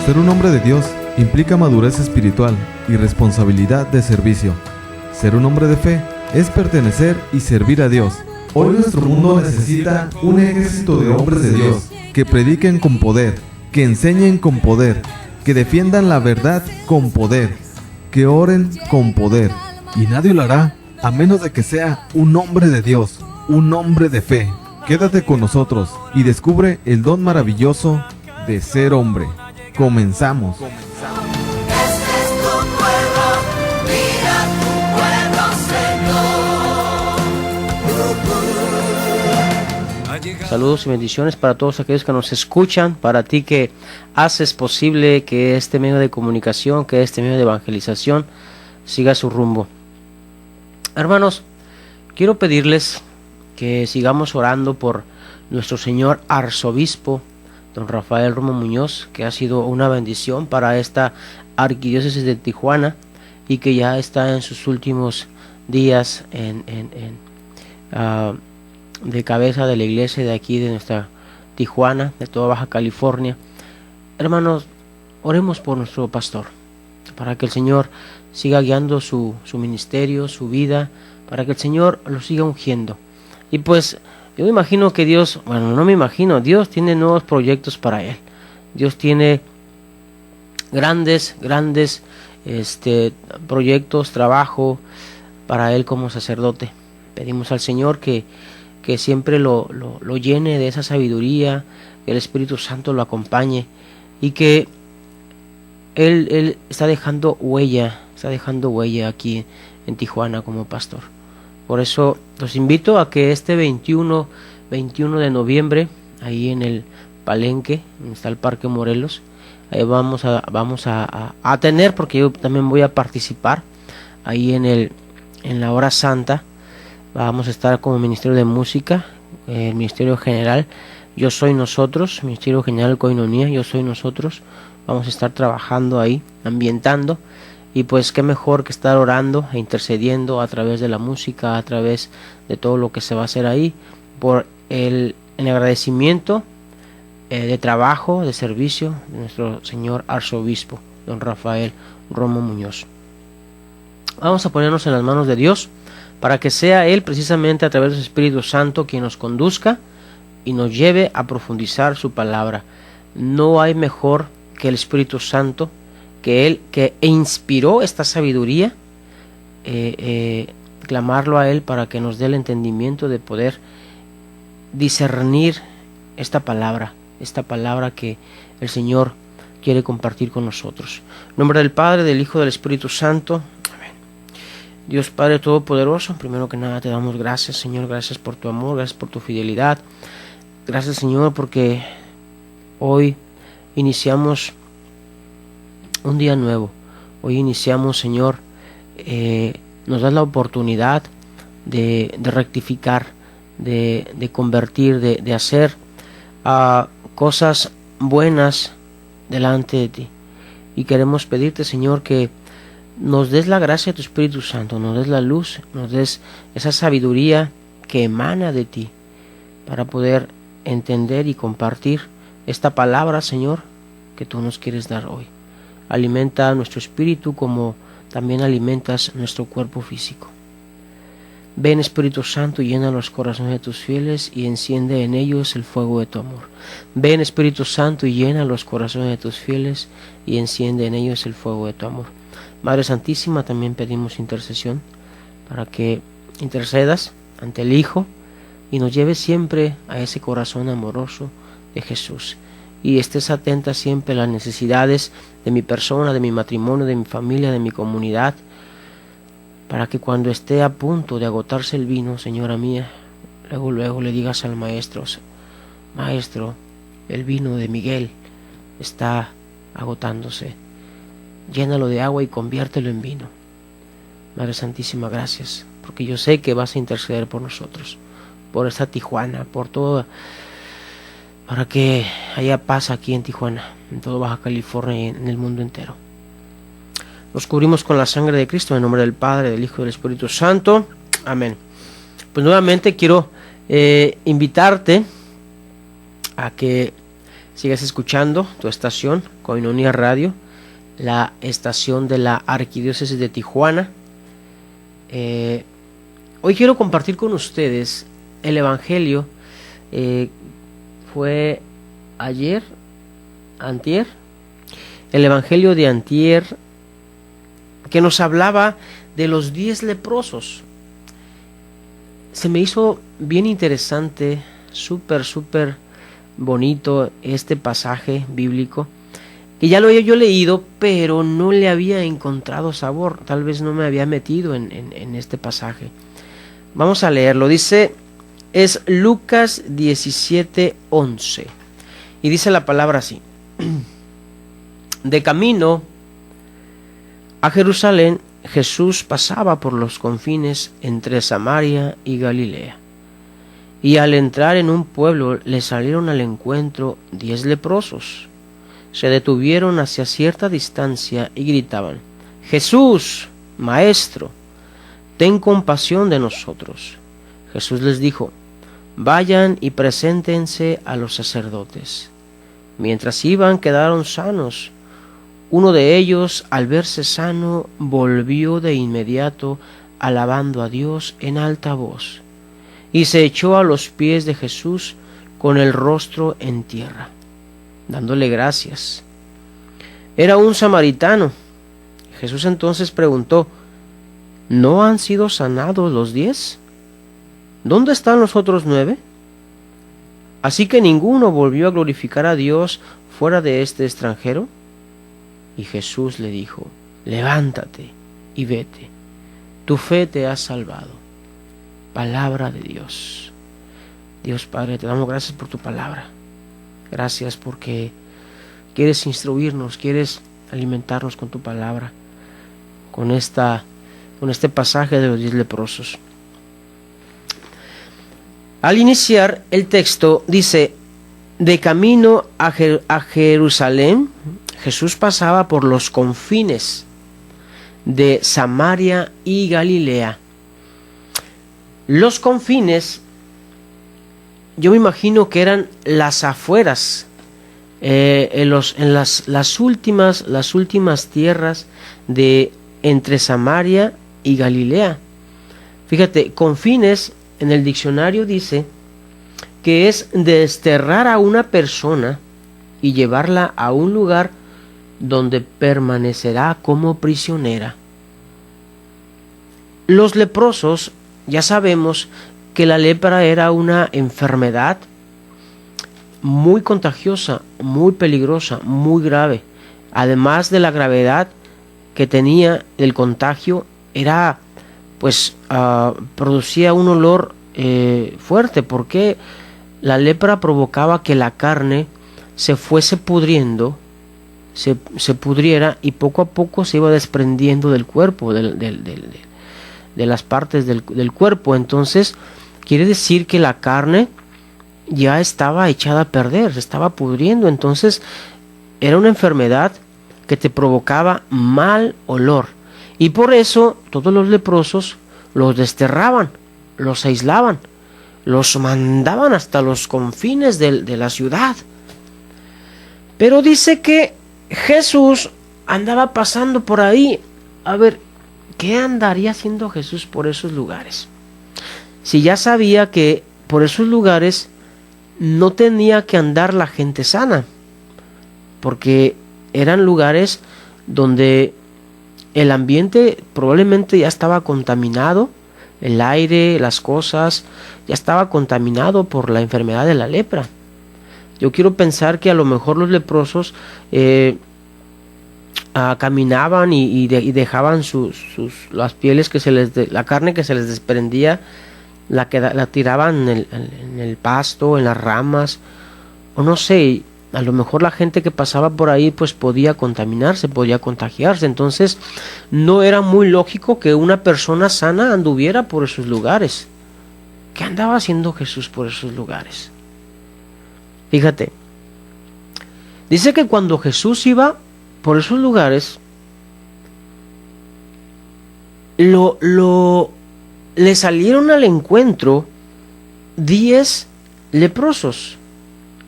Ser un hombre de Dios implica madurez espiritual y responsabilidad de servicio. Ser un hombre de fe es pertenecer y servir a Dios. Hoy nuestro mundo necesita un ejército de hombres de Dios que prediquen con poder, que enseñen con poder, que defiendan la verdad con poder, que oren con poder. Y nadie lo hará a menos de que sea un hombre de Dios, un hombre de fe. Quédate con nosotros y descubre el don maravilloso de ser hombre. Comenzamos. Saludos y bendiciones para todos aquellos que nos escuchan, para ti que haces posible que este medio de comunicación, que este medio de evangelización siga su rumbo. Hermanos, quiero pedirles que sigamos orando por nuestro señor arzobispo, don Rafael Romo Muñoz, que ha sido una bendición para esta arquidiócesis de Tijuana y que ya está en sus últimos días de cabeza de la iglesia de aquí, de nuestra Tijuana, de toda Baja California. Hermanos, oremos por nuestro pastor, para que el Señor siga guiando su ministerio, su vida, para que el Señor lo siga ungiendo. Y pues yo me imagino que Dios, bueno, no me imagino, Dios tiene nuevos proyectos para él. Dios tiene grandes proyectos, trabajo para él como sacerdote. Pedimos al Señor que siempre lo llene de esa sabiduría, que el Espíritu Santo lo acompañe y que él está dejando huella aquí en Tijuana como pastor. Por eso los invito a que este 21 de noviembre, ahí en el Palenque, donde está el Parque Morelos, ahí vamos a tener, porque yo también voy a participar ahí en la hora santa. Vamos a estar como Ministerio de Música, el Ministerio General Yo Soy Nosotros, Ministerio General Koinonia, Yo Soy Nosotros. Vamos a estar trabajando ahí, ambientando, y pues qué mejor que estar orando e intercediendo a través de la música, a través de todo lo que se va a hacer ahí, por el agradecimiento de trabajo, de servicio de nuestro señor arzobispo, don Rafael Romo Muñoz. Vamos a ponernos en las manos de Dios, para que sea Él precisamente a través del Espíritu Santo quien nos conduzca y nos lleve a profundizar su palabra. No hay mejor que el Espíritu Santo, que Él que inspiró esta sabiduría, clamarlo a Él para que nos dé el entendimiento de poder discernir esta palabra que el Señor quiere compartir con nosotros. En nombre del Padre, del Hijo, del Espíritu Santo. Dios Padre Todopoderoso, primero que nada te damos gracias, Señor, gracias por tu amor, gracias por tu fidelidad. Gracias, Señor, porque hoy iniciamos un día nuevo. Hoy iniciamos, Señor, nos das la oportunidad de rectificar, de convertir, de hacer cosas buenas delante de ti. Y queremos pedirte, Señor, que nos des la gracia de tu Espíritu Santo, nos des la luz, nos des esa sabiduría que emana de ti, para poder entender y compartir esta palabra, Señor, que tú nos quieres dar hoy. Alimenta nuestro espíritu como también alimentas nuestro cuerpo físico. Ven, Espíritu Santo, y llena los corazones de tus fieles y enciende en ellos el fuego de tu amor. Ven, Espíritu Santo, y llena los corazones de tus fieles y enciende en ellos el fuego de tu amor. Madre Santísima, también pedimos intercesión para que intercedas ante el Hijo y nos lleves siempre a ese corazón amoroso de Jesús, y estés atenta siempre a las necesidades de mi persona, de mi matrimonio, de mi familia, de mi comunidad, para que cuando esté a punto de agotarse el vino, Señora mía, luego le digas al Maestro: Maestro, el vino de Miguel está agotándose, llénalo de agua y conviértelo en vino. Madre Santísima, gracias, porque yo sé que vas a interceder por nosotros, por esta Tijuana, por todo, para que haya paz aquí en Tijuana, en todo Baja California y en el mundo entero. Nos cubrimos con la sangre de Cristo, en nombre del Padre, del Hijo y del Espíritu Santo. Amén. Pues nuevamente quiero invitarte a que Sigues escuchando tu estación, Koinonia Radio, la estación de la Arquidiócesis de Tijuana. Hoy quiero compartir con ustedes el Evangelio. Fue antier, el Evangelio de antier, que nos hablaba de los 10 leprosos. Se me hizo bien interesante, súper bonito este pasaje bíblico, que ya lo había yo leído, pero no le había encontrado sabor, tal vez no me había metido en este pasaje. Vamos a leerlo. Dice, es Lucas 17:11, y dice la palabra así: de camino a Jerusalén, Jesús pasaba por los confines entre Samaria y Galilea. Y al entrar en un pueblo le salieron al encuentro 10 leprosos. Se detuvieron hacia cierta distancia y gritaban: Jesús, Maestro, ten compasión de nosotros. Jesús les dijo: vayan y preséntense a los sacerdotes. Mientras iban, quedaron sanos. Uno de ellos, al verse sano, volvió de inmediato alabando a Dios en alta voz, y se echó a los pies de Jesús con el rostro en tierra, dándole gracias. Era un samaritano. Jesús entonces preguntó: ¿no han sido sanados los 10? ¿Dónde están los otros 9? Así que ninguno volvió a glorificar a Dios fuera de este extranjero. Y Jesús le dijo: levántate y vete, tu fe te ha salvado. Palabra de Dios. Dios Padre, te damos gracias por tu palabra. Gracias porque quieres instruirnos, quieres alimentarnos con tu palabra, con este pasaje de los 10 leprosos. Al iniciar el texto dice: de camino a Jerusalén, Jesús pasaba por los confines de Samaria y Galilea. Los confines, yo me imagino que eran las afueras, en las últimas tierras de entre Samaria y Galilea. Fíjate, confines en el diccionario dice que es desterrar a una persona y llevarla a un lugar donde permanecerá como prisionera. Los leprosos, ya sabemos que la lepra era una enfermedad muy contagiosa, muy peligrosa, muy grave. Además de la gravedad que tenía el contagio, era producía un olor fuerte, porque la lepra provocaba que la carne se fuese pudriendo, se pudriera, y poco a poco se iba desprendiendo del cuerpo, de las partes del cuerpo. Entonces quiere decir que la carne ya estaba echada a perder, se estaba pudriendo. Entonces era una enfermedad que te provocaba mal olor, y por eso todos los leprosos los desterraban, los aislaban, los mandaban hasta los confines de la ciudad. Pero dice que Jesús andaba pasando por ahí. A ver, ¿qué andaría haciendo Jesús por esos lugares? Si ya sabía que por esos lugares no tenía que andar la gente sana, porque eran lugares donde el ambiente probablemente ya estaba contaminado, el aire, las cosas, ya estaba contaminado por la enfermedad de la lepra. Yo quiero pensar que a lo mejor los leprosos caminaban y dejaban las pieles la carne que se les desprendía, la tiraban en el pasto, en las ramas, o no sé. A lo mejor la gente que pasaba por ahí pues podía contaminarse, podía contagiarse. Entonces no era muy lógico que una persona sana anduviera por esos lugares. ¿Qué andaba haciendo Jesús por esos lugares? Fíjate, dice que cuando Jesús iba por esos lugares, le salieron al encuentro 10 leprosos.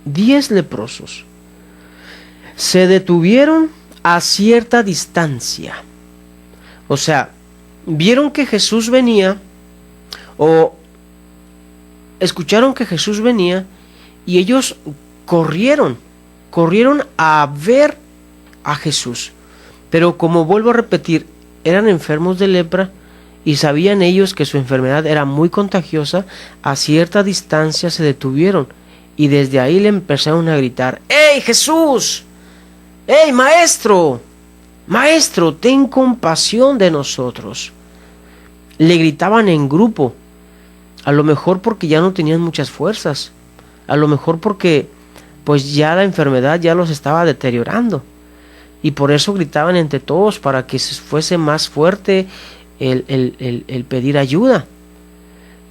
10 leprosos. se detuvieron a cierta distancia. O sea, vieron que Jesús venía, o escucharon que Jesús venía, y ellos corrieron a ver a Jesús. Pero como vuelvo a repetir, eran enfermos de lepra y sabían ellos que su enfermedad era muy contagiosa. A cierta distancia se detuvieron y desde ahí le empezaron a gritar: ¡Ey, Jesús! ¡Ey, maestro! Maestro, ten compasión de nosotros. Le gritaban en grupo, a lo mejor porque ya no tenían muchas fuerzas, a lo mejor porque pues ya la enfermedad ya los estaba deteriorando, y por eso gritaban entre todos para que fuese más fuerte el pedir ayuda.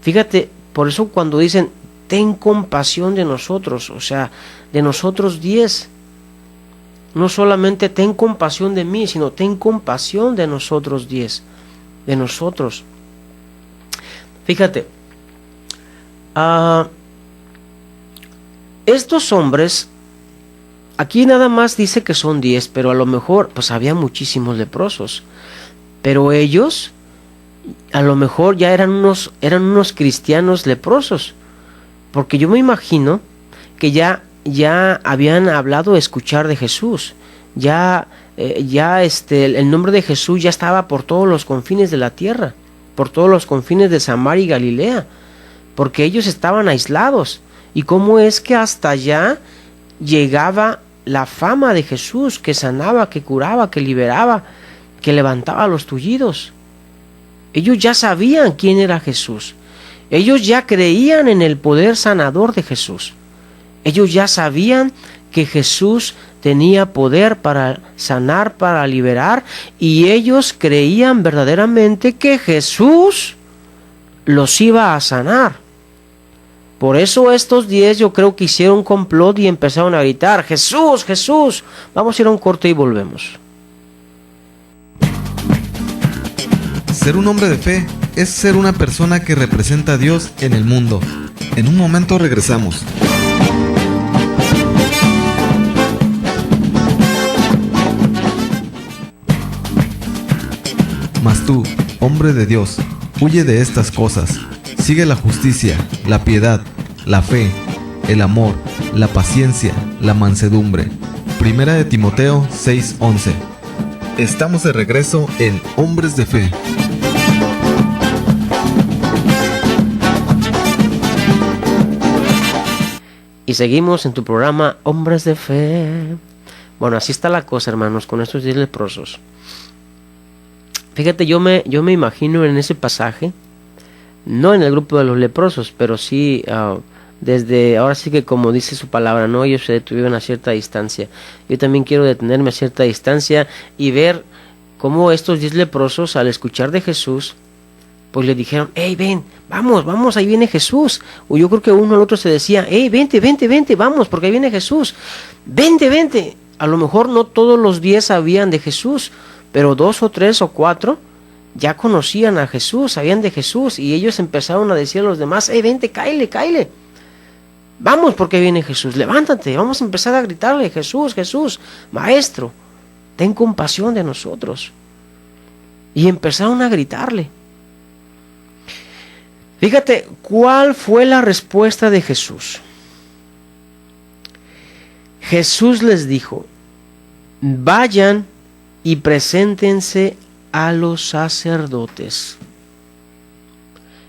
Fíjate, por eso cuando dicen ten compasión de nosotros, o sea, de nosotros 10, no solamente ten compasión de mí, sino ten compasión de nosotros 10, de nosotros. Fíjate, estos hombres, aquí nada más dice que son 10, pero a lo mejor pues había muchísimos leprosos, pero ellos a lo mejor ya eran unos cristianos leprosos, porque yo me imagino que ya habían hablado, escuchar de Jesús, el nombre de Jesús ya estaba por todos los confines de la tierra, por todos los confines de Samaria y Galilea, porque ellos estaban aislados. Y cómo es que hasta allá llegaba la fama de Jesús, que sanaba, que curaba, que liberaba, que levantaba a los tullidos. Ellos ya sabían quién era Jesús. Ellos ya creían en el poder sanador de Jesús. Ellos ya sabían que Jesús tenía poder para sanar, para liberar, y ellos creían verdaderamente que Jesús los iba a sanar. Por eso estos 10 yo creo que hicieron un complot y empezaron a gritar: ¡Jesús, Jesús! Vamos a ir a un corte y volvemos. Ser un hombre de fe es ser una persona que representa a Dios en el mundo. En un momento regresamos. Mas tú, hombre de Dios, huye de estas cosas. Sigue la justicia, la piedad, la fe, el amor, la paciencia, la mansedumbre. Primera de Timoteo 6:11. Estamos de regreso en Hombres de Fe. Y seguimos en tu programa Hombres de Fe. Bueno, así está la cosa, hermanos, con estos 10 leprosos. Fíjate, yo me imagino en ese pasaje, no en el grupo de los leprosos, pero sí, desde ahora sí que como dice su palabra, ¿no? Ellos se detuvieron a cierta distancia. Yo también quiero detenerme a cierta distancia y ver cómo estos 10 leprosos, al escuchar de Jesús, pues le dijeron: hey, ven, vamos, ahí viene Jesús. O yo creo que uno al otro se decía: hey, vente, vamos, porque ahí viene Jesús. Vente. A lo mejor no todos los 10 sabían de Jesús, pero 2 o 3 o 4 ya conocían a Jesús, sabían de Jesús, y ellos empezaron a decir a los demás: hey, vente, cáele. Vamos, porque viene Jesús, levántate, vamos a empezar a gritarle: Jesús, maestro, ten compasión de nosotros. Y empezaron a gritarle. Fíjate, ¿cuál fue la respuesta de Jesús? Jesús les dijo: vayan y preséntense a los sacerdotes.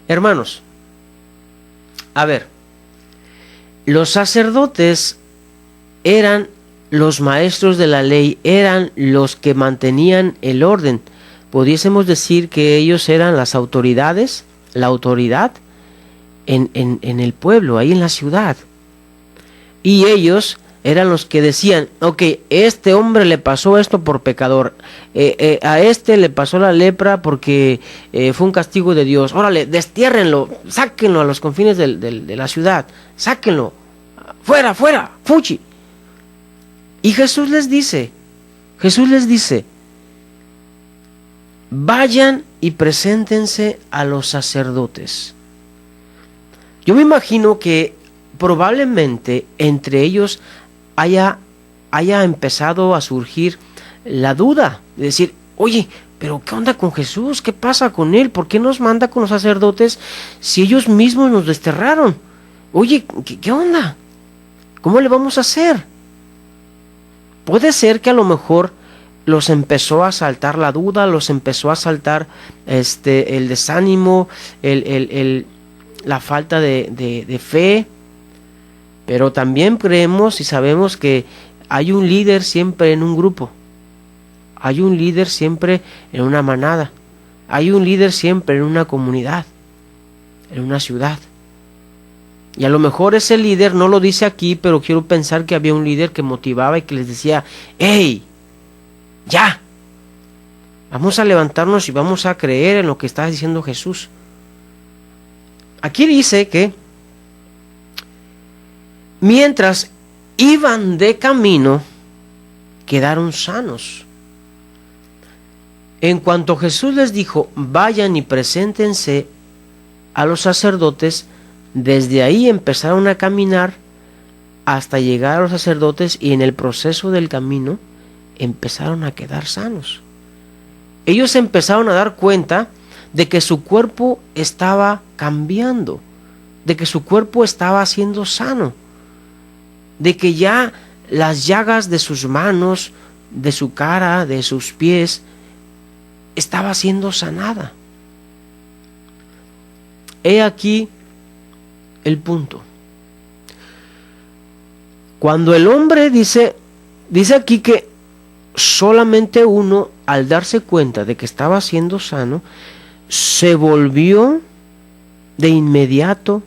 Hermanos, a ver, los sacerdotes eran los maestros de la ley, eran los que mantenían el orden. Pudiésemos decir que ellos eran las autoridades, la autoridad en el pueblo, ahí en la ciudad. Y ellos eran los que decían: ok, este hombre le pasó esto por pecador, a este le pasó la lepra porque fue un castigo de Dios. Órale, destiérrenlo, sáquenlo a los confines de la ciudad, sáquenlo, fuera, fuchi. Y Jesús les dice: vayan y preséntense a los sacerdotes. Yo me imagino que probablemente entre ellos haya haya empezado a surgir la duda de decir, oye, pero ¿qué onda con Jesús? ¿Qué pasa con él? ¿Por qué nos manda con los sacerdotes si ellos mismos nos desterraron? Oye, ¿qué onda? ¿Cómo le vamos a hacer? Puede ser que a lo mejor los empezó a asaltar la duda, los empezó a asaltar el desánimo, la falta de fe, pero también creemos y sabemos que hay un líder siempre en un grupo, hay un líder siempre en una manada, hay un líder siempre en una comunidad, en una ciudad. Y a lo mejor ese líder no lo dice aquí, pero quiero pensar que había un líder que motivaba y que les decía, ¡hey! ¡Ya! Vamos a levantarnos y vamos a creer en lo que está diciendo Jesús. Aquí dice que mientras iban de camino, quedaron sanos. En cuanto Jesús les dijo, vayan y preséntense a los sacerdotes, desde ahí empezaron a caminar hasta llegar a los sacerdotes y en el proceso del camino empezaron a quedar sanos. Ellos empezaron a dar cuenta de que su cuerpo estaba cambiando, de que su cuerpo estaba siendo sano, de que ya las llagas de sus manos, de su cara, de sus pies, estaba siendo sanada. He aquí el punto. Cuando el hombre dice aquí que solamente uno, al darse cuenta de que estaba siendo sano, se volvió de inmediato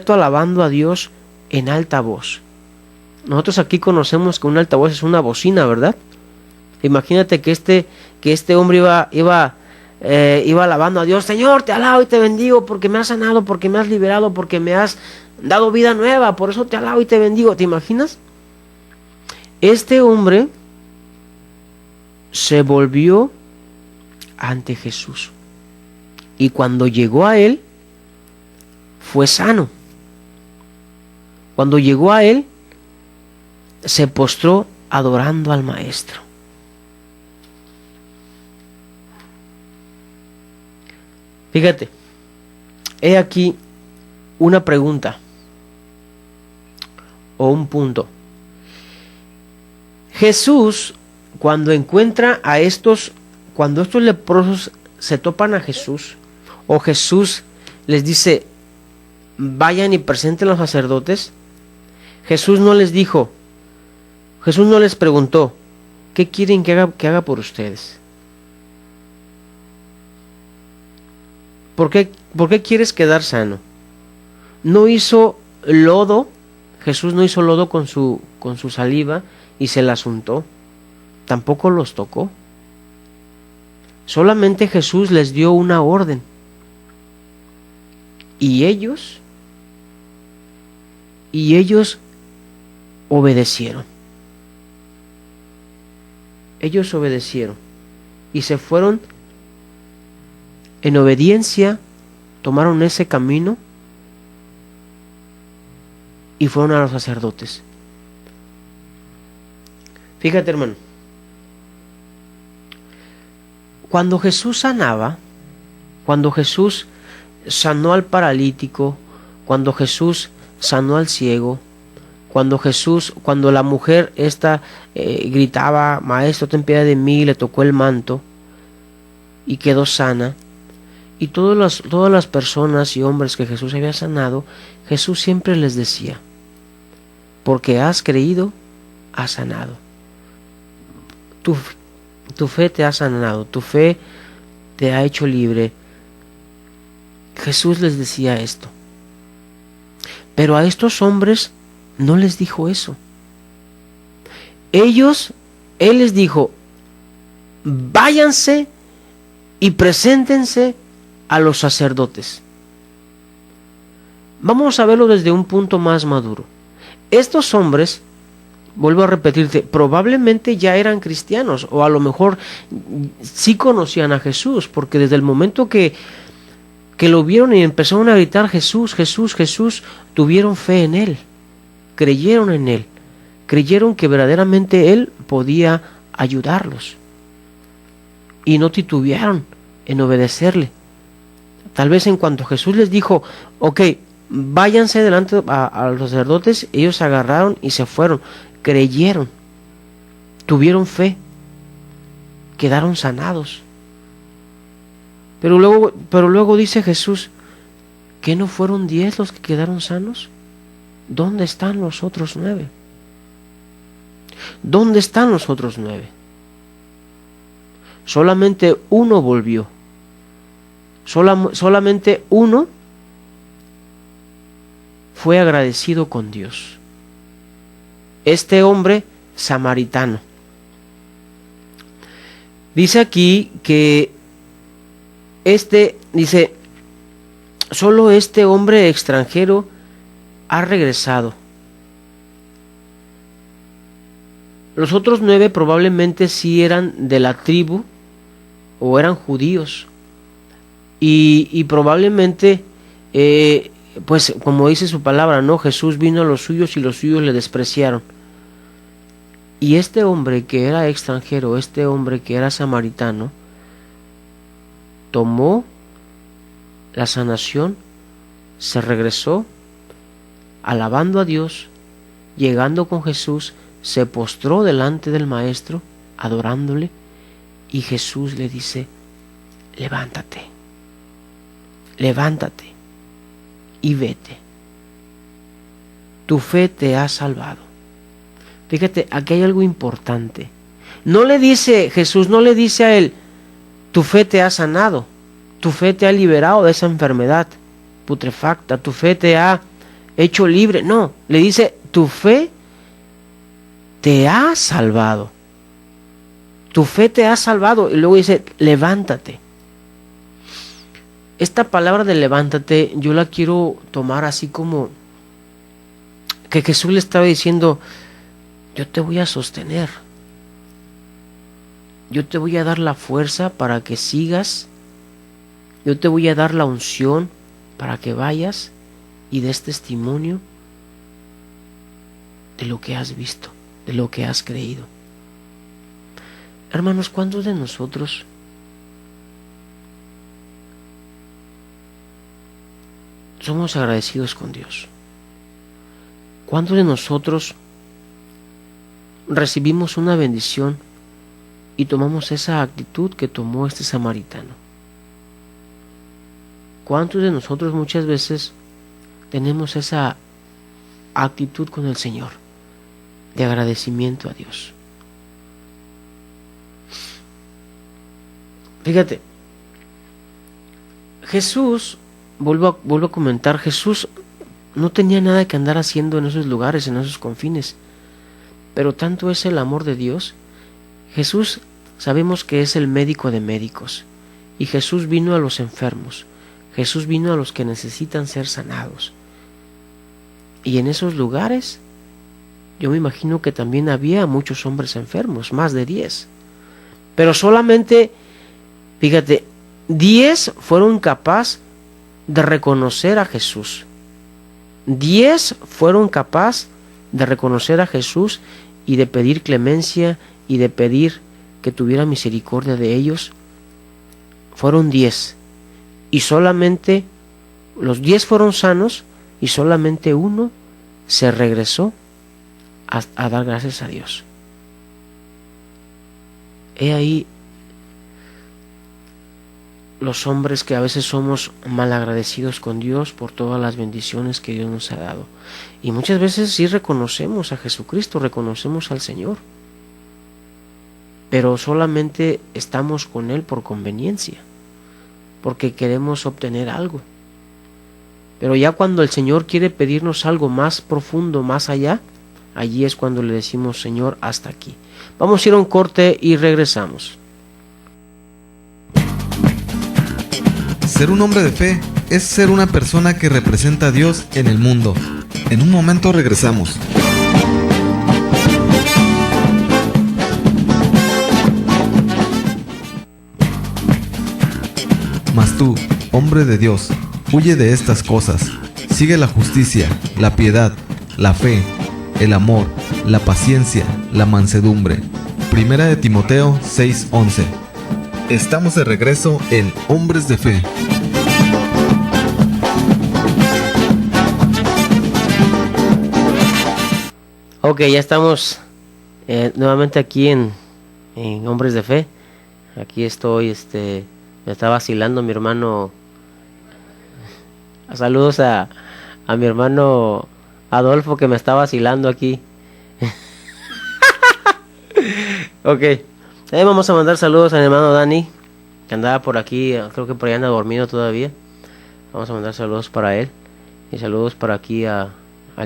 alabando a Dios en alta voz. Nosotros aquí conocemos que un altavoz es una bocina, ¿verdad? Imagínate que este hombre iba alabando a Dios. Señor, te alabo y te bendigo porque me has sanado, porque me has liberado, porque me has dado vida nueva, por eso te alabo y te bendigo. ¿Te imaginas? Este hombre se volvió ante Jesús y cuando llegó a él fue sano. Cuando llegó a él se postró adorando al Maestro. Fíjate, he aquí una pregunta o un punto. Jesús, cuando estos leprosos se topan a Jesús, o Jesús les dice, vayan y presenten a los sacerdotes, Jesús no les preguntó, ¿qué quieren que haga por ustedes? ¿Por qué quieres quedar sano? No hizo lodo, Jesús no hizo lodo con su saliva y se las untó, tampoco los tocó. Solamente Jesús les dio una orden. Y ellos obedecieron. Ellos obedecieron y se fueron en obediencia, tomaron ese camino y fueron a los sacerdotes. Fíjate, hermano, cuando Jesús sanaba, cuando Jesús sanó al paralítico, cuando Jesús sanó al ciego, cuando la mujer gritaba, Maestro, ten piedad de mí, le tocó el manto y quedó sana, y todas las personas y hombres que Jesús había sanado, Jesús siempre les decía, porque has creído, has sanado. Tu fe te ha sanado, tu fe te ha hecho libre. Jesús les decía esto. Pero a estos hombres no les dijo eso. Él les dijo, váyanse y preséntense a los sacerdotes. Vamos a verlo desde un punto más maduro. Estos hombres, vuelvo a repetirte, probablemente ya eran cristianos, o a lo mejor sí conocían a Jesús, porque desde el momento que lo vieron y empezaron a gritar Jesús, Jesús, Jesús, tuvieron fe en él. creyeron en Él, creyeron que verdaderamente Él podía ayudarlos y no titubearon en obedecerle. Tal vez en cuanto Jesús les dijo, ok, váyanse delante a los sacerdotes, ellos se agarraron y se fueron, creyeron, tuvieron fe, quedaron sanados. Pero luego dice Jesús, ¿que no fueron 10 los que quedaron sanos? ¿Dónde están los otros 9? ¿Dónde están los otros 9? Solamente uno volvió. Solamente uno fue agradecido con Dios. Este hombre samaritano. Dice aquí que dice, solo este hombre extranjero ha regresado. Los otros 9 probablemente sí eran de la tribu o eran judíos. Y probablemente, pues como dice su palabra, ¿no? Jesús vino a los suyos y los suyos le despreciaron. Y este hombre que era extranjero, este hombre que era samaritano, tomó la sanación, se regresó, alabando a Dios, llegando con Jesús, se postró delante del Maestro, adorándole, y Jesús le dice, levántate y vete. Tu fe te ha salvado. Fíjate, aquí hay algo importante. No le dice Jesús, no le dice a él, tu fe te ha sanado, tu fe te ha liberado de esa enfermedad putrefacta, tu fe te ha hecho libre. No, le dice, tu fe te ha salvado. Tu fe te ha salvado. Y luego dice, levántate. Esta palabra de levántate, yo la quiero tomar así como que Jesús le estaba diciendo, yo te voy a sostener. Yo te voy a dar la fuerza para que sigas. Yo te voy a dar la unción para que vayas y des testimonio de lo que has visto, de lo que has creído. Hermanos, ¿cuántos de nosotros somos agradecidos con Dios? ¿Cuántos de nosotros recibimos una bendición y tomamos esa actitud que tomó este samaritano? ¿Cuántos de nosotros muchas veces tenemos esa actitud con el Señor de agradecimiento a Dios? Fíjate, Jesús, vuelvo a comentar, Jesús no tenía nada que andar haciendo en esos lugares, en esos confines, pero tanto es el amor de Dios. Jesús sabemos que es el médico de médicos, y Jesús vino a los enfermos, Jesús vino a los que necesitan ser sanados. Y en esos lugares, yo me imagino que también había muchos hombres enfermos, más de 10. Pero solamente, fíjate, 10 fueron capaces de reconocer a Jesús. 10 fueron capaces de reconocer a Jesús y de pedir clemencia y de pedir que tuviera misericordia de ellos. Fueron 10. Y solamente los 10 fueron sanos y solamente uno se regresó a dar gracias a Dios. He ahí los hombres que a veces somos malagradecidos con Dios por todas las bendiciones que Dios nos ha dado. Y muchas veces sí reconocemos a Jesucristo, reconocemos al Señor, pero solamente estamos con Él por conveniencia, porque queremos obtener algo. Pero ya cuando el Señor quiere pedirnos algo más profundo, más allá, allí es cuando le decimos, Señor, hasta aquí. Vamos a ir a un corte y regresamos. Ser un hombre de fe es ser una persona que representa a Dios en el mundo. En un momento regresamos. Mas tú, hombre de Dios, huye de estas cosas. Sigue la justicia, la piedad, la fe, el amor, la paciencia, la mansedumbre. Primera de Timoteo 6:11. Estamos de regreso en Hombres de Fe. Ok, ya estamos nuevamente aquí en Hombres de Fe. Aquí estoy, me está vacilando mi hermano. Saludos a mi hermano Adolfo, que me está vacilando aquí. Ok, vamos a mandar saludos a mi hermano Dani, que andaba por aquí, creo que por ahí anda dormido todavía. Vamos a mandar saludos para él. Y saludos para aquí al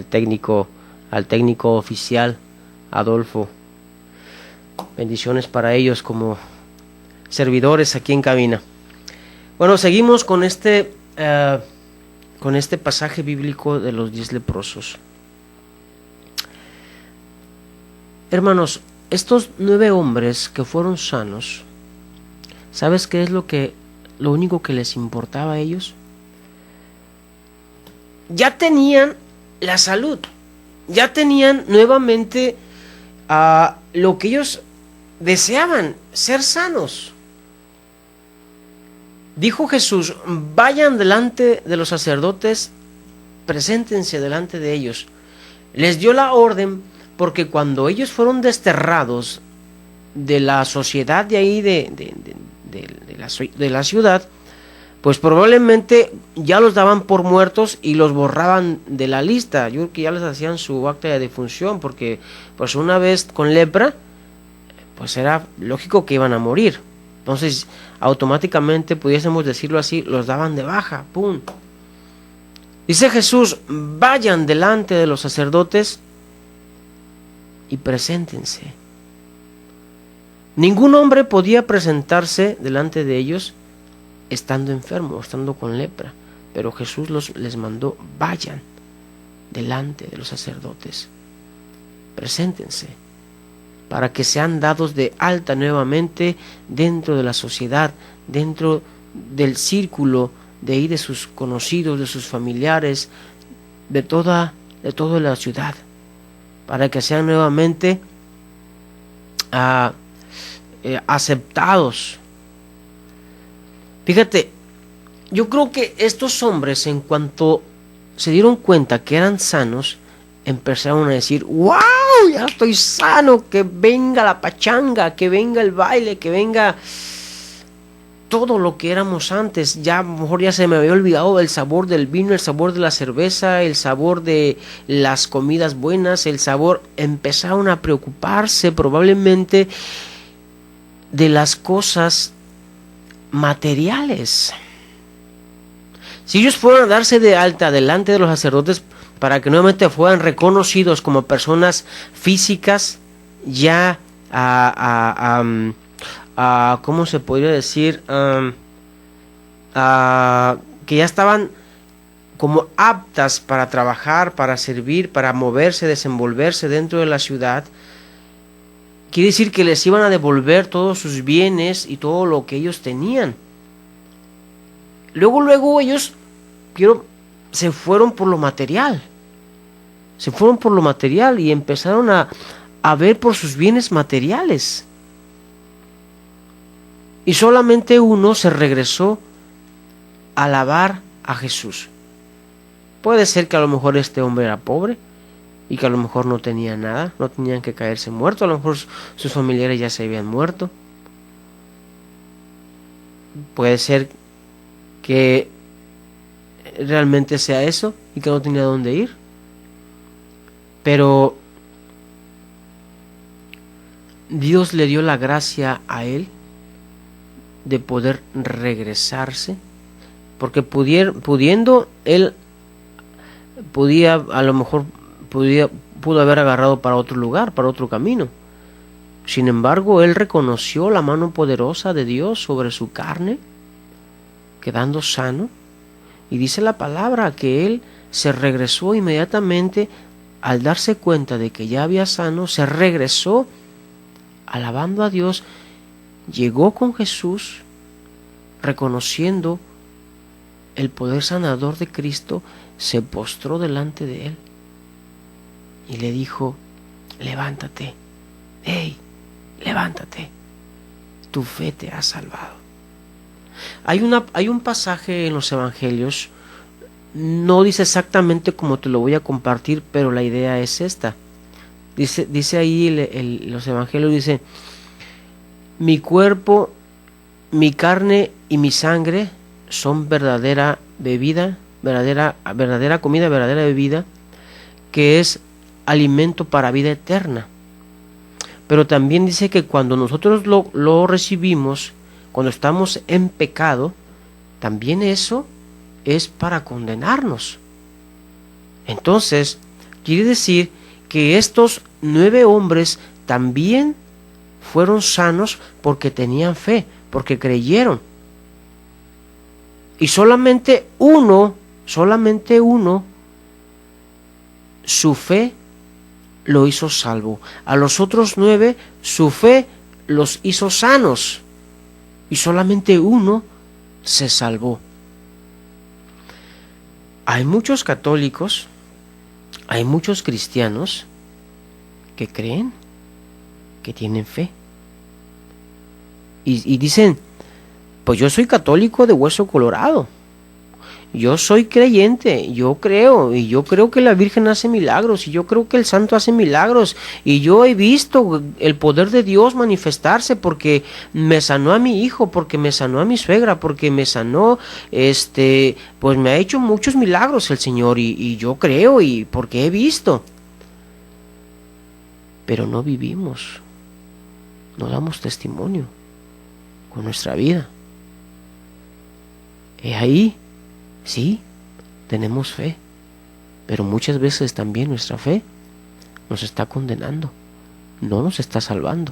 técnico oficial Adolfo. Bendiciones para ellos como servidores aquí en cabina. Bueno, seguimos con este pasaje bíblico de los 10 leprosos. Hermanos, estos 9 hombres que fueron sanos, ¿sabes qué es lo único que les importaba a ellos? Ya tenían la salud, ya tenían nuevamente lo que ellos deseaban, ser sanos. Dijo Jesús: vayan delante de los sacerdotes, preséntense delante de ellos. Les dio la orden porque cuando ellos fueron desterrados de la sociedad de ahí, de la ciudad, pues probablemente ya los daban por muertos y los borraban de la lista. Yo creo que ya les hacían su acta de defunción, porque pues una vez con lepra, pues era lógico que iban a morir. Entonces, automáticamente, pudiésemos decirlo así, los daban de baja, ¡pum! Dice Jesús: vayan delante de los sacerdotes y preséntense. Ningún hombre podía presentarse delante de ellos estando enfermo, estando con lepra, pero Jesús les mandó: vayan delante de los sacerdotes, preséntense, para que sean dados de alta nuevamente dentro de la sociedad, dentro del círculo de ahí, de sus conocidos, de sus familiares, de toda la ciudad, para que sean nuevamente aceptados. Fíjate, yo creo que estos hombres, en cuanto se dieron cuenta que eran sanos, empezaron a decir: ¡wow! Ya estoy sano, que venga la pachanga, que venga el baile, que venga todo lo que éramos antes. Ya a lo mejor ya se me había olvidado el sabor del vino, el sabor de la cerveza, el sabor de las comidas buenas, el sabor. Empezaron a preocuparse probablemente de las cosas materiales. Si ellos fueron a darse de alta delante de los sacerdotes para que nuevamente fueran reconocidos como personas físicas, ya ¿cómo se podría decir? Que ya estaban como aptas para trabajar, para servir, para moverse, desenvolverse dentro de la ciudad. Quiere decir que les iban a devolver todos sus bienes y todo lo que ellos tenían. Luego ellos se fueron por lo material. Se fueron por lo material y empezaron a ver por sus bienes materiales. Y solamente uno se regresó a alabar a Jesús. Puede ser que a lo mejor este hombre era pobre y que a lo mejor no tenía nada, no tenían que caerse muertos, a lo mejor sus familiares ya se habían muerto. Puede ser que realmente sea eso y que no tenía dónde ir. Pero Dios le dio la gracia a él de poder regresarse, porque pudiendo él, a lo mejor pudo haber agarrado para otro lugar, para otro camino. Sin embargo, él reconoció la mano poderosa de Dios sobre su carne, quedando sano, y dice la palabra que él se regresó inmediatamente. Al darse cuenta de que ya había sano, se regresó alabando a Dios, llegó con Jesús, reconociendo el poder sanador de Cristo, se postró delante de él y le dijo: levántate, hey, levántate, tu fe te ha salvado. Hay un pasaje en los evangelios, no dice exactamente como te lo voy a compartir, pero la idea es esta. Dice ahí los evangelios, dice: mi cuerpo, mi carne y mi sangre son verdadera bebida, verdadera comida, verdadera bebida, que es alimento para vida eterna. Pero también dice que cuando nosotros lo recibimos, cuando estamos en pecado, también eso es para condenarnos. Entonces, quiere decir que estos 9 hombres también fueron sanos porque tenían fe, porque creyeron. Y solamente uno, su fe lo hizo salvo. A los otros 9, su fe los hizo sanos. Y solamente uno se salvó. Hay muchos católicos, hay muchos cristianos que creen, que tienen fe. Y dicen: pues yo soy católico de hueso colorado, yo soy creyente, yo creo, y yo creo que la Virgen hace milagros, y yo creo que el Santo hace milagros, y yo he visto el poder de Dios manifestarse porque me sanó a mi hijo, porque me sanó a mi suegra, porque me sanó, pues me ha hecho muchos milagros el Señor, y yo creo, y porque he visto. Pero no vivimos, no damos testimonio con nuestra vida. Ahí, sí, tenemos fe, pero muchas veces también nuestra fe nos está condenando, no nos está salvando.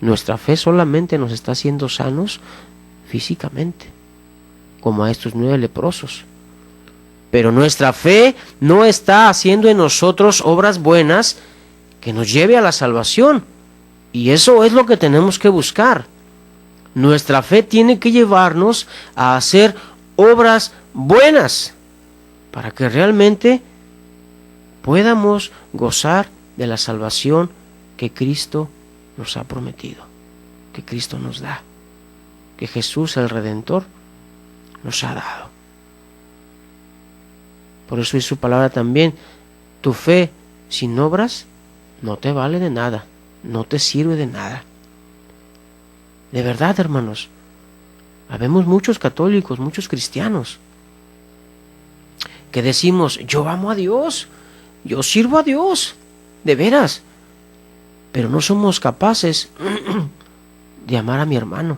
Nuestra fe solamente nos está haciendo sanos físicamente, como a estos 9 leprosos. Pero nuestra fe no está haciendo en nosotros obras buenas que nos lleve a la salvación. Y eso es lo que tenemos que buscar. Nuestra fe tiene que llevarnos a hacer obras buenas para que realmente podamos gozar de la salvación que Cristo nos ha prometido, que Cristo nos da, que Jesús el Redentor nos ha dado. Por eso es su palabra también: tu fe sin obras no te vale de nada, no te sirve de nada. De verdad, hermanos, habemos muchos católicos, muchos cristianos, que decimos: yo amo a Dios, yo sirvo a Dios, de veras, pero no somos capaces de amar a mi hermano.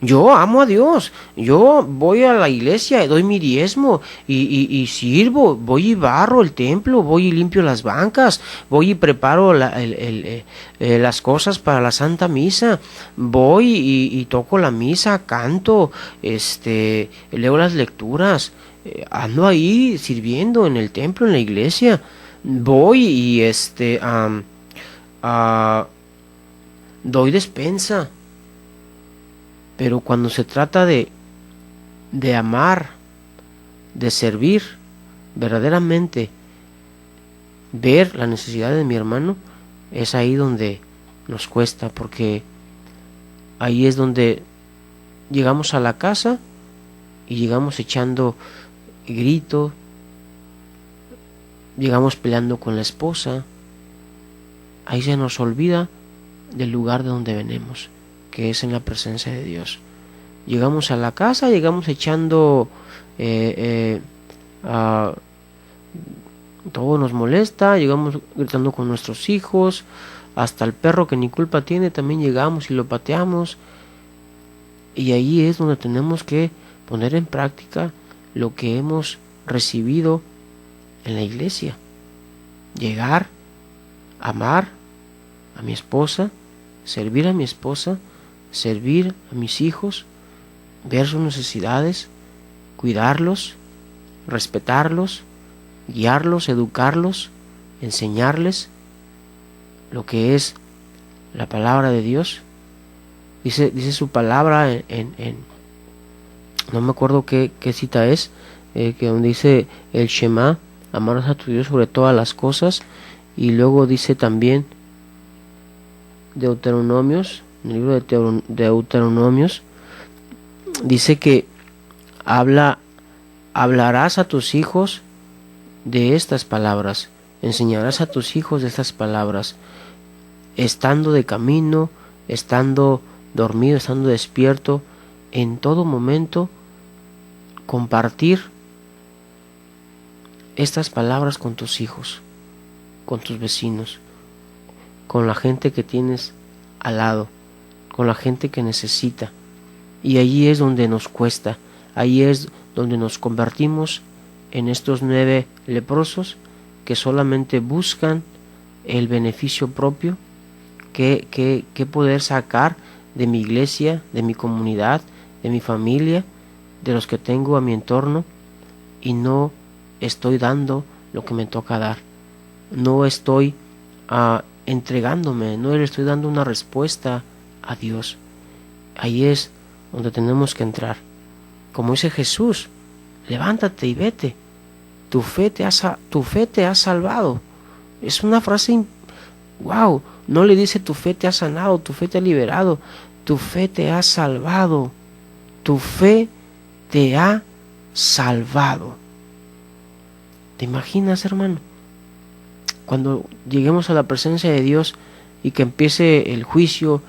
Yo amo a Dios, yo voy a la iglesia, doy mi diezmo y sirvo, voy y barro el templo, voy y limpio las bancas, voy y preparo las cosas para la Santa Misa, voy y toco la misa, canto, leo las lecturas, ando ahí sirviendo en el templo, en la iglesia, voy y doy despensa. Pero cuando se trata de amar, de servir, verdaderamente ver la necesidad de mi hermano, es ahí donde nos cuesta, porque ahí es donde llegamos a la casa y llegamos echando grito, llegamos peleando con la esposa. Ahí se nos olvida del lugar de donde venimos, que es en la presencia de Dios. Llegamos a la casa, llegamos echando todo nos molesta, llegamos gritando con nuestros hijos, hasta el perro que ni culpa tiene también llegamos y lo pateamos. Y ahí es donde tenemos que poner en práctica lo que hemos recibido en la iglesia: llegar, amar a mi esposa, servir a mi esposa, servir a mis hijos, ver sus necesidades, cuidarlos, respetarlos, guiarlos, educarlos, enseñarles lo que es la palabra de Dios. Dice su palabra en no me acuerdo qué cita es, que donde dice el Shema, amarás a tu Dios sobre todas las cosas. Y luego dice también Deuteronomios, en el libro de Deuteronomios, dice que hablarás a tus hijos de estas palabras, enseñarás a tus hijos de estas palabras, estando de camino, estando dormido, estando despierto, en todo momento compartir estas palabras con tus hijos, con tus vecinos, con la gente que tienes al lado, con la gente que necesita. Y allí es donde nos cuesta, ahí es donde nos convertimos en estos 9 leprosos que solamente buscan el beneficio propio, que poder sacar de mi iglesia, de mi comunidad, de mi familia, de los que tengo a mi entorno, y no estoy dando lo que me toca dar. No estoy entregándome, no le estoy dando una respuesta a Dios. Ahí es donde tenemos que entrar. Como dice Jesús, levántate y vete. Tu fe te ha salvado. Es una frase, wow, no le dice tu fe te ha sanado, tu fe te ha liberado, tu fe te ha salvado. Tu fe te ha salvado. ¿Te imaginas, hermano? Cuando lleguemos a la presencia de Dios y que empiece el juicio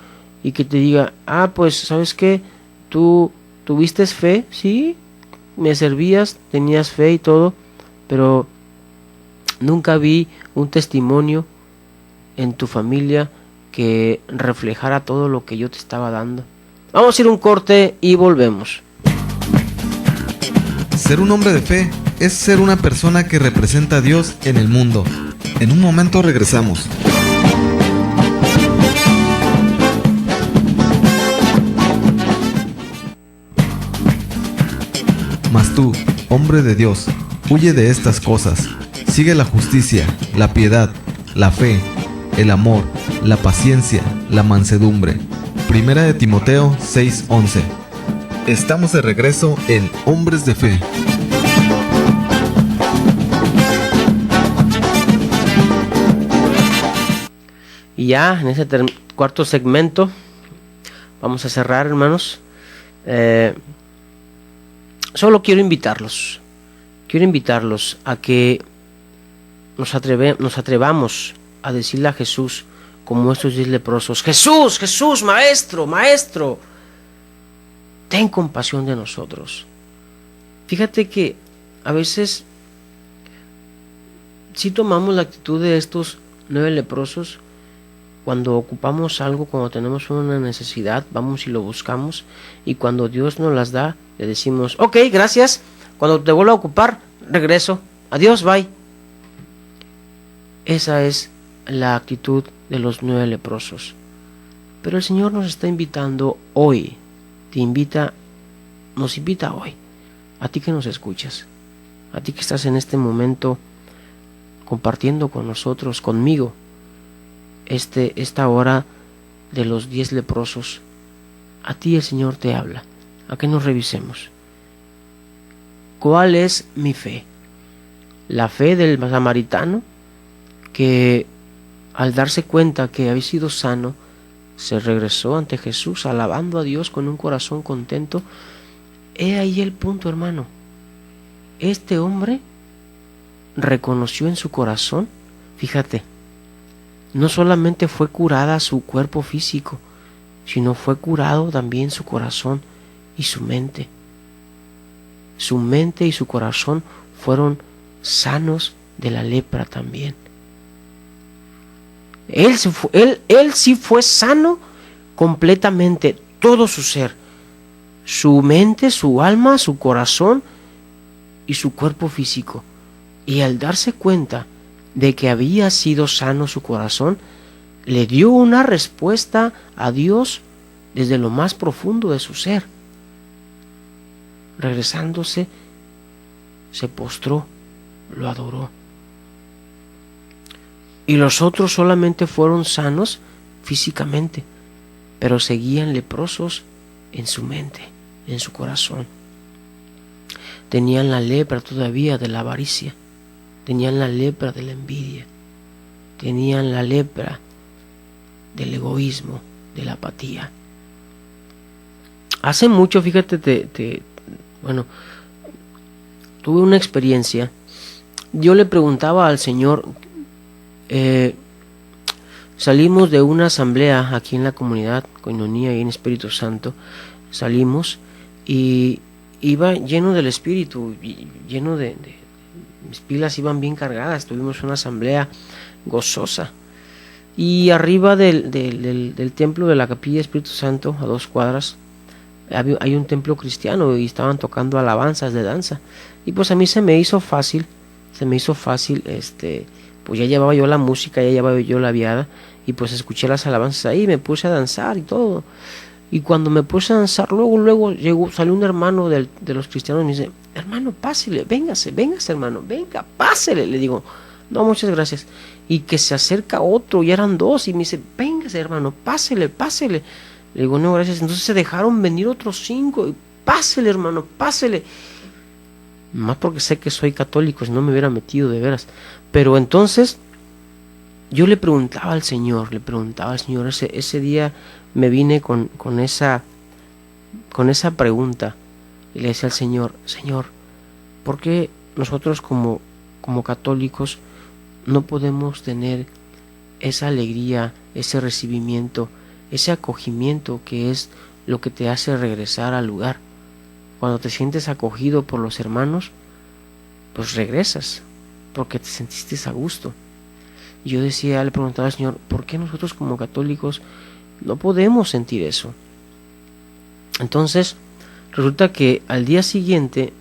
y que te diga, pues, ¿sabes qué? Tú tuviste fe, sí, me servías, tenías fe y todo, pero nunca vi un testimonio en tu familia que reflejara todo lo que yo te estaba dando. Vamos a ir a un corte y volvemos. Ser un hombre de fe es ser una persona que representa a Dios en el mundo. En un momento regresamos. Mas tú, hombre de Dios, huye de estas cosas. Sigue la justicia, la piedad, la fe, el amor, la paciencia, la mansedumbre. Primera de Timoteo 6:11. Estamos de regreso en Hombres de Fe. Y ya en ese cuarto segmento vamos a cerrar, hermanos. Solo quiero invitarlos a que nos atrevamos a decirle a Jesús, como estos 10 leprosos: Jesús, maestro, ten compasión de nosotros. Fíjate que a veces, si tomamos la actitud de estos 9 leprosos, cuando ocupamos algo, cuando tenemos una necesidad, vamos y lo buscamos, y cuando Dios nos las da, le decimos, ok, gracias, cuando te vuelva a ocupar, regreso, adiós, bye. Esa es la actitud de los 9 leprosos. Pero el Señor nos está invitando hoy, nos invita hoy, a ti que nos escuchas, a ti que estás en este momento compartiendo con nosotros, conmigo, esta hora de los 10 leprosos. A ti el Señor te habla, a que nos revisemos. ¿Cuál es mi fe? La fe del samaritano, que al darse cuenta que había sido sano, se regresó ante Jesús alabando a Dios con un corazón contento. He ahí el punto, hermano. Este hombre reconoció en su corazón, fíjate, no solamente fue curada su cuerpo físico, sino fue curado también su corazón y su mente. Su mente y su corazón fueron sanos de la lepra también. Él sí fue sano completamente, todo su ser, su mente, su alma, su corazón y su cuerpo físico. Y al darse cuenta de que había sido sano su corazón, le dio una respuesta a Dios desde lo más profundo de su ser. Regresándose, se postró, lo adoró. Y los otros solamente fueron sanos físicamente, pero seguían leprosos en su mente, en su corazón. Tenían la lepra todavía de la avaricia, tenían la lepra de la envidia, tenían la lepra del egoísmo, de la apatía. Hace mucho, fíjate, bueno, tuve una experiencia. Yo le preguntaba al Señor, salimos de una asamblea aquí en la comunidad, Coinonía y en Espíritu Santo, salimos y iba lleno del Espíritu, lleno de mis pilas iban bien cargadas, tuvimos una asamblea gozosa. Y arriba del templo de la Capilla Espíritu Santo, a 2 cuadras, hay un templo cristiano y estaban tocando alabanzas de danza. Y pues a mí se me hizo fácil, pues ya llevaba yo la música, ya llevaba yo la viada, y pues escuché las alabanzas ahí, me puse a danzar y todo. Y cuando me puse a danzar, luego salió un hermano de los cristianos y me dice: hermano, pásele, véngase hermano, venga, pásele. Le digo: no, muchas gracias. Y que se acerca otro, y eran 2, y me dice: véngase hermano, pásele. Le digo: no, gracias. Entonces se dejaron venir otros 5, y pásele hermano, pásele. Más porque sé que soy católico, si no me hubiera metido de veras. Pero entonces yo le preguntaba al Señor, ese día me vine con esa pregunta, y le decía al Señor: Señor, ¿por qué nosotros como católicos no podemos tener esa alegría, ese recibimiento, ese acogimiento que es lo que te hace regresar al lugar? Cuando te sientes acogido por los hermanos, pues regresas, porque te sentiste a gusto. Y yo le preguntaba al Señor: ¿por qué nosotros como católicos no podemos sentir eso? Entonces, resulta que al día siguiente,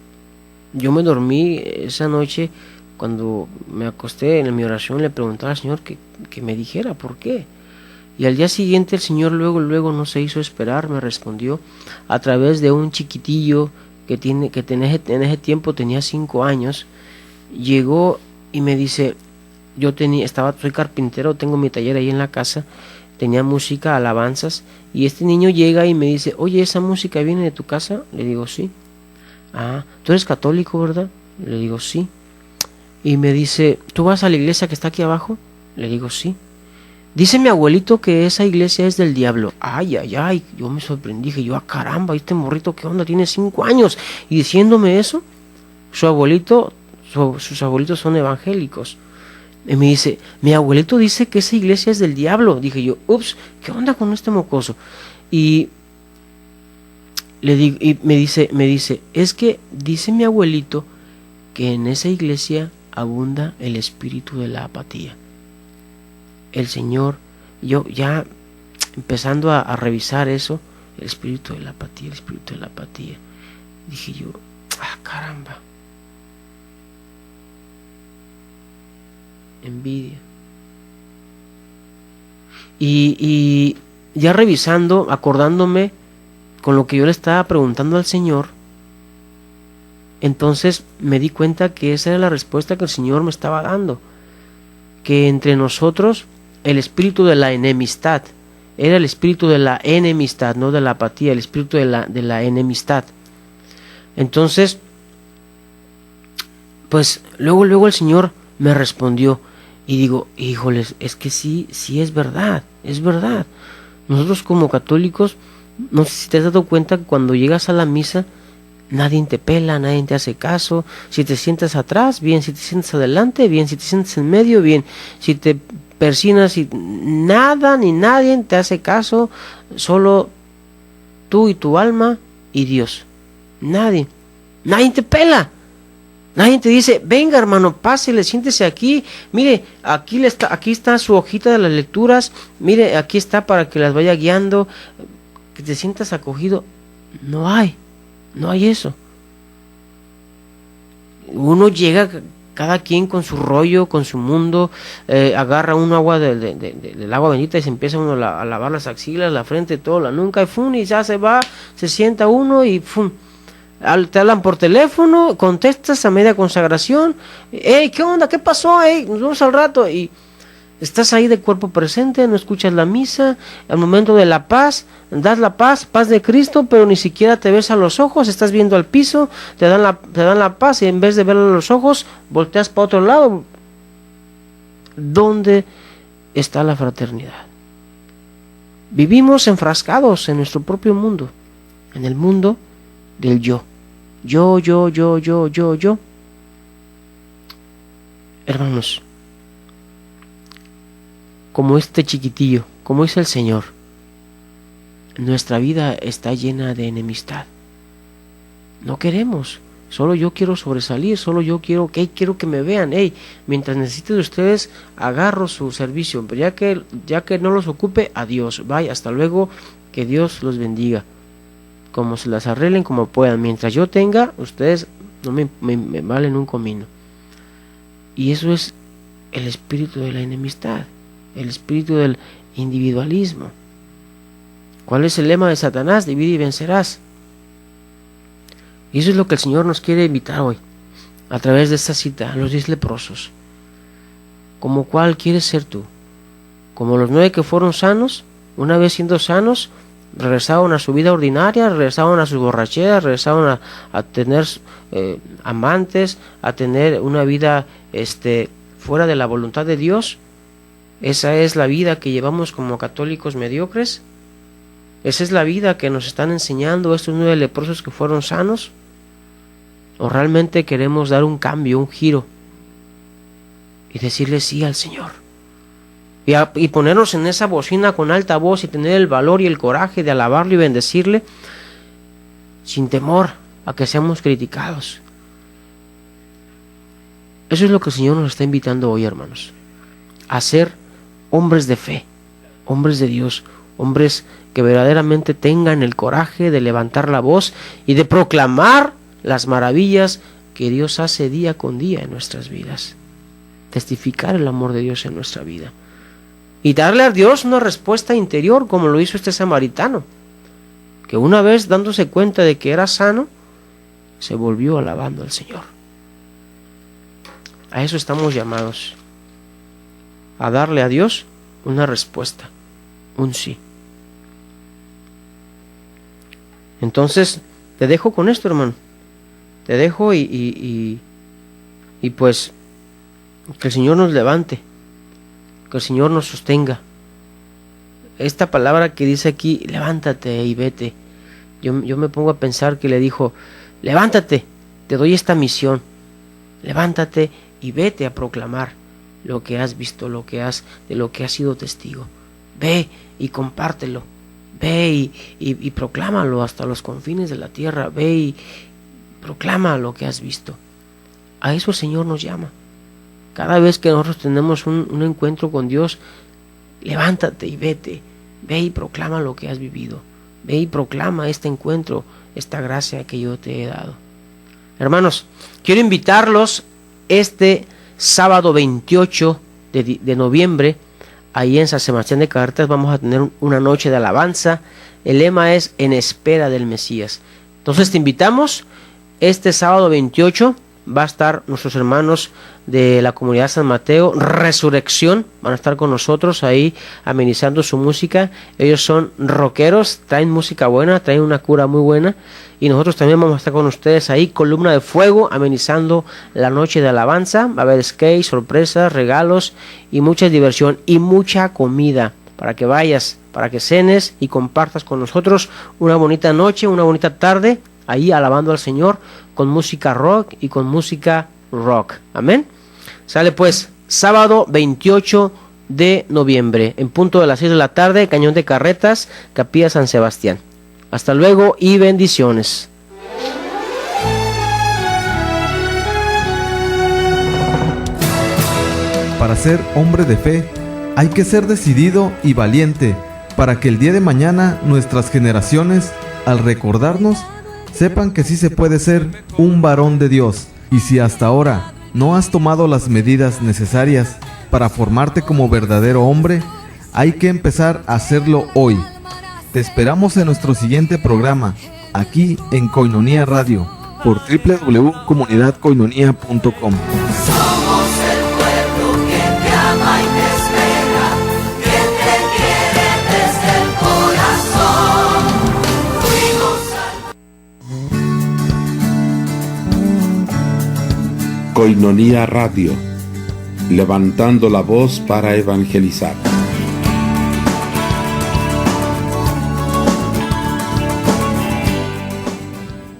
yo me dormí esa noche. Cuando me acosté en mi oración, le preguntaba al Señor que me dijera por qué. Y al día siguiente el Señor luego no se hizo esperar, me respondió a través de un chiquitillo que en ese tiempo tenía 5 años. Llegó y me dice: soy carpintero, tengo mi taller ahí en la casa, tenía música, alabanzas, y este niño llega y me dice: oye, ¿esa música viene de tu casa? Le digo: sí. Ah, ¿tú eres católico, verdad? Le digo: sí. Y me dice: ¿tú vas a la iglesia que está aquí abajo? Le digo: sí. Dice mi abuelito que esa iglesia es del diablo. Ay, yo me sorprendí, dije yo: caramba, este morrito, ¿qué onda? Tiene 5 años y diciéndome eso. Sus abuelitos son evangélicos. Y me dice: mi abuelito dice que esa iglesia es del diablo. Dije yo: ups, ¿qué onda con este mocoso? Y le digo, y me dice: es que dice mi abuelito que en esa iglesia abunda el espíritu de la apatía. El Señor, yo ya empezando a revisar eso, el espíritu de la apatía. Dije yo: caramba, envidia. Y ya revisando, acordándome con lo que yo le estaba preguntando al Señor, entonces me di cuenta que esa era la respuesta que el Señor me estaba dando, que entre nosotros el espíritu de la enemistad era el espíritu de la enemistad, no de la apatía, el espíritu de la enemistad. Entonces, pues luego el Señor me respondió y digo: híjoles, es que sí es verdad. Nosotros como católicos, no sé si te has dado cuenta que cuando llegas a la misa, nadie te pela, nadie te hace caso. Si te sientas atrás, bien; si te sientas adelante, bien; si te sientas en medio, bien; si te persinas, y nada ni nadie te hace caso, solo tú y tu alma y Dios. Nadie te pela. Nadie te dice: venga hermano, pásele, siéntese aquí, mire, aquí está su hojita de las lecturas, mire, aquí está para que las vaya guiando, que te sientas acogido. No hay eso. Uno llega, cada quien con su rollo, con su mundo, agarra un agua del agua bendita y se empieza uno a lavar las axilas, la frente, todo, la nuca, y ya se va, se sienta uno y te hablan por teléfono, contestas a media consagración: ¿qué onda? ¿Qué pasó? Nos vemos al rato. Y Estás ahí de cuerpo presente, no escuchas la misa, al momento de la paz, das la paz de Cristo, pero ni siquiera te ves a los ojos, estás viendo al piso, te dan la paz y en vez de verlo a los ojos, volteas para otro lado. ¿Dónde está la fraternidad? Vivimos enfrascados en nuestro propio mundo, en el mundo del yo. Yo. Hermanos, como este chiquitillo, como es el Señor, nuestra vida está llena de enemistad. No queremos, solo yo quiero sobresalir, solo yo quiero que me vean. Mientras necesite de ustedes, agarro su servicio, pero ya que no los ocupe, adiós, bye, hasta luego, que Dios los bendiga. Como se las arreglen, como puedan. Mientras yo tenga, ustedes no me valen un comino. Y eso es el espíritu de la enemistad, el espíritu del individualismo. ¿Cuál es el lema de Satanás? Divide y vencerás. Y eso es lo que el Señor nos quiere invitar hoy, a través de esta cita, a los 10 leprosos. ¿Como cuál quieres ser tú? ¿Como los 9 que fueron sanos? Una vez siendo sanos, regresaron a su vida ordinaria, regresaron a sus borracheras, regresaron a tener amantes, a tener una vida fuera de la voluntad de Dios. Esa es la vida que llevamos como católicos mediocres. Esa es la vida que nos están enseñando estos 9 leprosos que fueron sanos. ¿O realmente queremos dar un cambio, un giro y decirle sí al Señor? Y ponernos en esa bocina con alta voz y tener el valor y el coraje de alabarlo y bendecirle sin temor a que seamos criticados. Eso es lo que el Señor nos está invitando hoy, hermanos, a ser hombres de fe, hombres de Dios, hombres que verdaderamente tengan el coraje de levantar la voz y de proclamar las maravillas que Dios hace día con día en nuestras vidas, testificar el amor de Dios en nuestra vida y darle a Dios una respuesta interior, como lo hizo este samaritano, que una vez dándose cuenta de que era sano, se volvió alabando al Señor. A eso estamos llamados, a darle a Dios una respuesta, un sí. Entonces, te dejo con esto, hermano. Te dejo y pues que el Señor nos levante, que el Señor nos sostenga. Esta palabra que dice aquí, levántate y vete. Yo me pongo a pensar que le dijo, levántate, te doy esta misión. Levántate y vete a proclamar lo que has visto, de lo que has sido testigo. Ve y compártelo. Ve y proclámalo hasta los confines de la tierra. Ve y proclama lo que has visto. A eso el Señor nos llama. Cada vez que nosotros tenemos un encuentro con Dios, levántate y vete. Ve y proclama lo que has vivido. Ve y proclama este encuentro, esta gracia que yo te he dado. Hermanos, quiero invitarlos este sábado 28 de noviembre, ahí en San Sebastián de Cagartas vamos a tener una noche de alabanza. El lema es En espera del Mesías. Entonces te invitamos, este sábado 28 va a estar nuestros hermanos de la comunidad San Mateo, Resurrección, van a estar con nosotros ahí amenizando su música. Ellos son rockeros, traen música buena, traen una cura muy buena, y nosotros también vamos a estar con ustedes ahí, columna de fuego, amenizando la noche de alabanza. Va a haber skate, sorpresas, regalos y mucha diversión y mucha comida para que vayas, para que cenes y compartas con nosotros una bonita noche, una bonita tarde ahí alabando al Señor con música rock y con música rock. Amén. Sale pues, sábado 28 de noviembre, en punto de las 6 de la tarde, Cañón de Carretas, Capilla San Sebastián. Hasta luego y bendiciones. Para ser hombre de fe, hay que ser decidido y valiente, para que el día de mañana nuestras generaciones, al recordarnos, sepan que sí se puede ser un varón de Dios. Y si hasta ahora no has tomado las medidas necesarias para formarte como verdadero hombre, hay que empezar a hacerlo hoy. Te esperamos en nuestro siguiente programa, aquí en Koinonia Radio, por www.comunidadkoinonia.com. Somos el pueblo que te ama y te espera. Koinonia Radio, levantando la voz para evangelizar.